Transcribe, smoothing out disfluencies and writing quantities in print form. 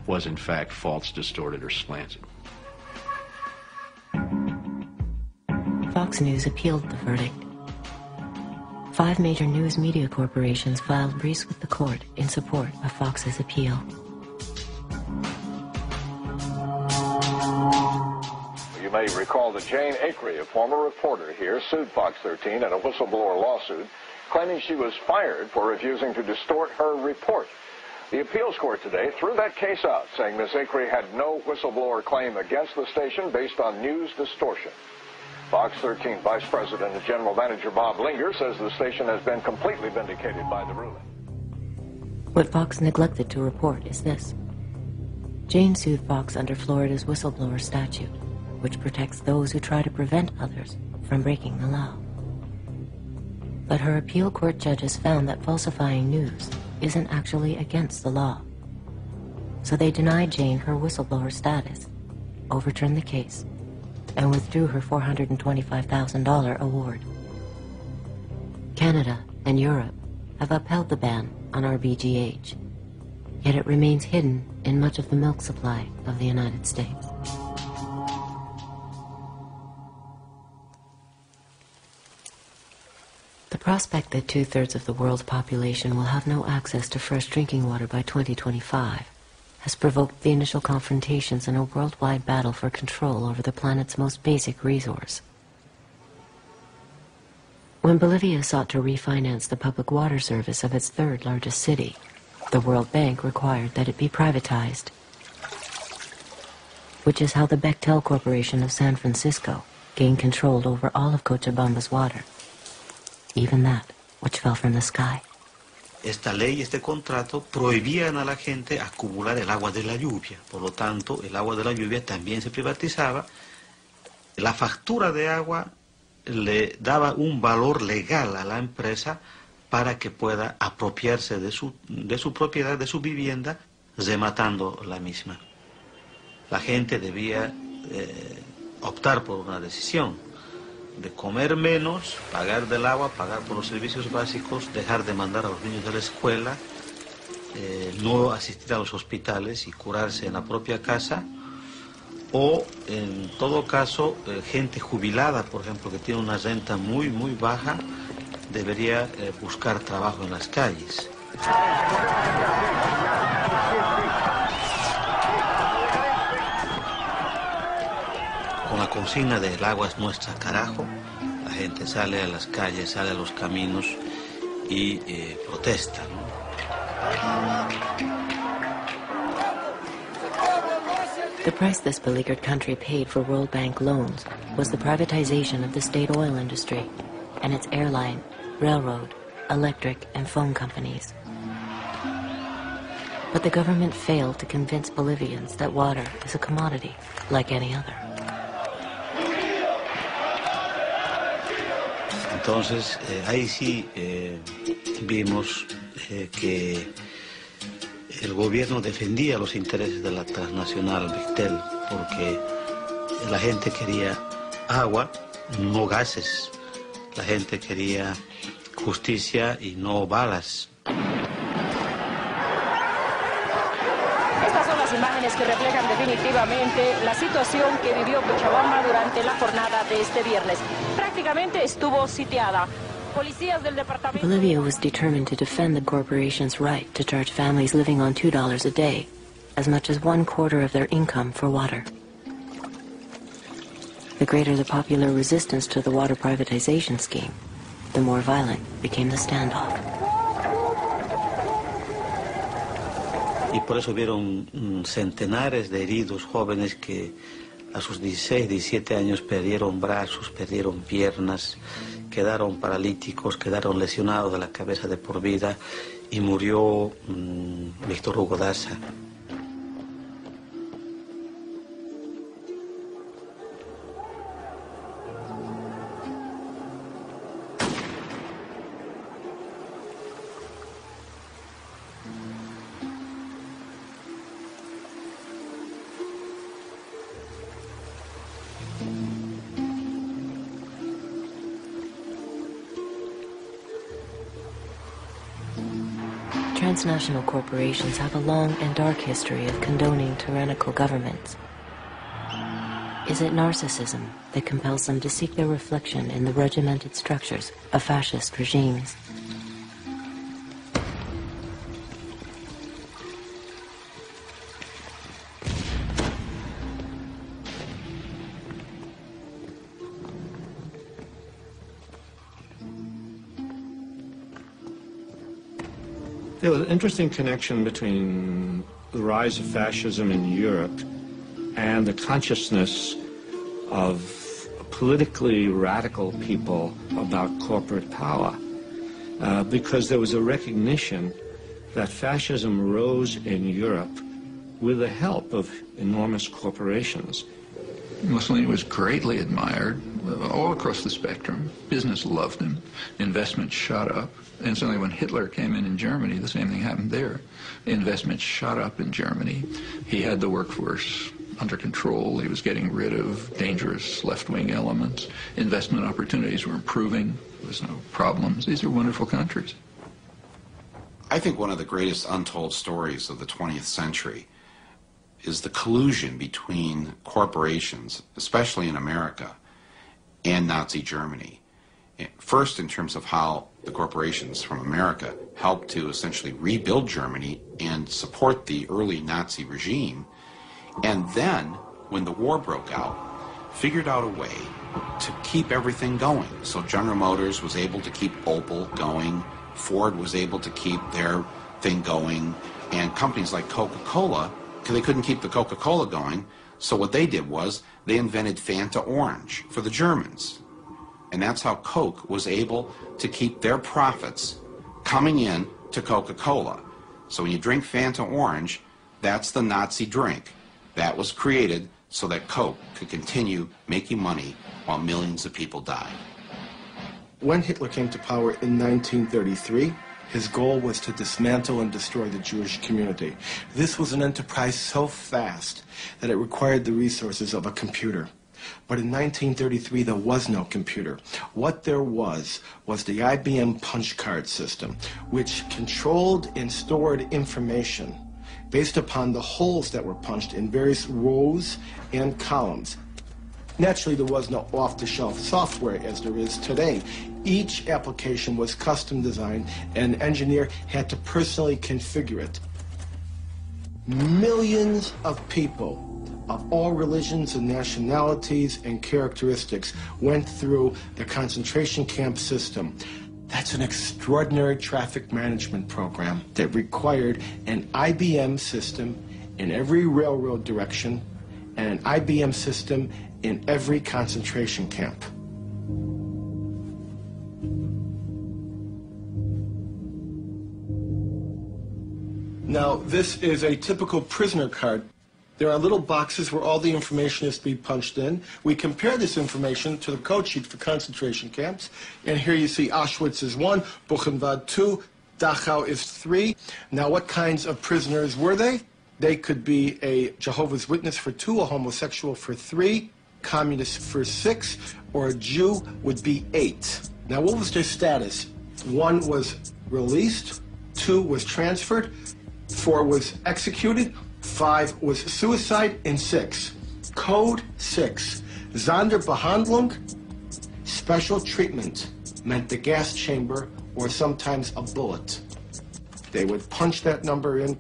was in fact false, distorted, or slanted. Fox News appealed the verdict. 5 major news media corporations filed briefs with the court in support of Fox's appeal. You may recall that Jane Acree, a former reporter here, sued Fox 13 in a whistleblower lawsuit, claiming she was fired for refusing to distort her report. The appeals court today threw that case out, saying Ms. Acree had no whistleblower claim against the station based on news distortion. Fox 13 Vice President and General Manager Bob Linger says the station has been completely vindicated by the ruling. What Fox neglected to report is this. Jane sued Fox under Florida's whistleblower statute, which protects those who try to prevent others from breaking the law. But her appeal court judges found that falsifying news isn't actually against the law. So they denied Jane her whistleblower status, overturned the case, and withdrew her $425,000 award. Canada and Europe have upheld the ban on RBGH, yet it remains hidden in much of the milk supply of the United States. The prospect that 2/3 of the world's population will have no access to fresh drinking water by 2025 has provoked the initial confrontations in a worldwide battle for control over the planet's most basic resource. When Bolivia sought to refinance the public water service of its third largest city, the World Bank required that it be privatized, which is how the Bechtel Corporation of San Francisco gained control over all of Cochabamba's water, even that which fell from the sky. Esta ley, este contrato, prohibían a la gente acumular el agua de la lluvia. Por lo tanto, el agua de la lluvia también se privatizaba. La factura de agua le daba un valor legal a la empresa para que pueda apropiarse de su propiedad, de su vivienda, rematando la misma. La gente debía optar por una decisión de comer menos, pagar del agua, pagar por los servicios básicos, dejar de mandar a los niños de la escuela, no asistir a los hospitales y curarse en la propia casa, o en todo caso, gente jubilada, por ejemplo, que tiene una renta muy baja, debería buscar trabajo en las calles. Con la consigna de el agua es nuestra, carajo, la gente sale a las calles, sale a los caminos y protesta, ¿no? The price this beleaguered country paid for World Bank loans was the privatization of the state oil industry and its airline, railroad, electric, and phone companies. But the government failed to convince Bolivians that water is a commodity like any other. Entonces, ahí sí vimos que el gobierno defendía los intereses de la transnacional Bechtel, porque la gente quería agua, no gases. La gente quería justicia y no balas. Estas son las imágenes que reflejan definitivamente la situación que vivió Cochabamba durante la jornada de este viernes. Prácticamente estuvo sitiada. Policías del departamento... Bolivia was determined to defend the corporation's right to charge families living on $2 a day, as much as 1/4 of their income for water. The greater the popular resistance to the water privatization scheme, the more violent became the standoff. Y por eso hubieron centenares de heridos jóvenes que a sus 16, 17 años perdieron brazos, perdieron piernas, quedaron paralíticos, quedaron lesionados de la cabeza de por vida y murió Víctor Hugo Daza. transnational corporations have a long and dark history of condoning tyrannical governments. Is it narcissism that compels them to seek their reflection in the regimented structures of fascist regimes? There was an interesting connection between the rise of fascism in Europe and the consciousness of politically radical people about corporate power, because there was a recognition that fascism rose in Europe with the help of enormous corporations. Mussolini was greatly admired all across the spectrum. Business loved him. Investment shot up. And suddenly when Hitler came in Germany, the same thing happened there. Investment shot up in Germany. He had the workforce under control. He was getting rid of dangerous left-wing elements. Investment opportunities were improving. There was no problems. These are wonderful countries. I think one of the greatest untold stories of the 20th century is the collusion between corporations, especially in America, and Nazi Germany. First, in terms of how the corporations from America helped to essentially rebuild Germany and support the early Nazi regime, and then, when the war broke out, figured out a way to keep everything going. So General Motors was able to keep Opel going, Ford was able to keep their thing going, and companies like Coca-Cola, because they couldn't keep the Coca-Cola going, so what they did was they invented Fanta Orange for the Germans. And that's how Coke was able to keep their profits coming in to Coca-Cola. So when you drink Fanta Orange, that's the Nazi drink. That was created so that Coke could continue making money while millions of people died. When Hitler came to power in 1933, his goal was to dismantle and destroy the Jewish community. This was an enterprise so fast that it required the resources of a computer. But in 1933, there was no computer. What there was the IBM punch card system, which controlled and stored information based upon the holes that were punched in various rows and columns. Naturally, there was no off-the-shelf software as there is today. Each application was custom designed, and an engineer had to personally configure it. Millions of people of all religions and nationalities and characteristics went through the concentration camp system. That's an extraordinary traffic management program that required an IBM system in every railroad direction and an IBM system in every concentration camp. Now, this is a typical prisoner card. There are little boxes where all the information is to be punched in. We compare this information to the code sheet for concentration camps. And here you see Auschwitz is 1, Buchenwald 2, Dachau is 3. Now, what kinds of prisoners were they? They could be a Jehovah's Witness for 2, a homosexual for 3, communist for 6, or a Jew would be 8. Now, what was their status? 1 was released, 2 was transferred, 4 was executed, 5 was suicide, and 6. Code 6. Sonderbehandlung, special treatment, meant the gas chamber or sometimes a bullet. They would punch that number in.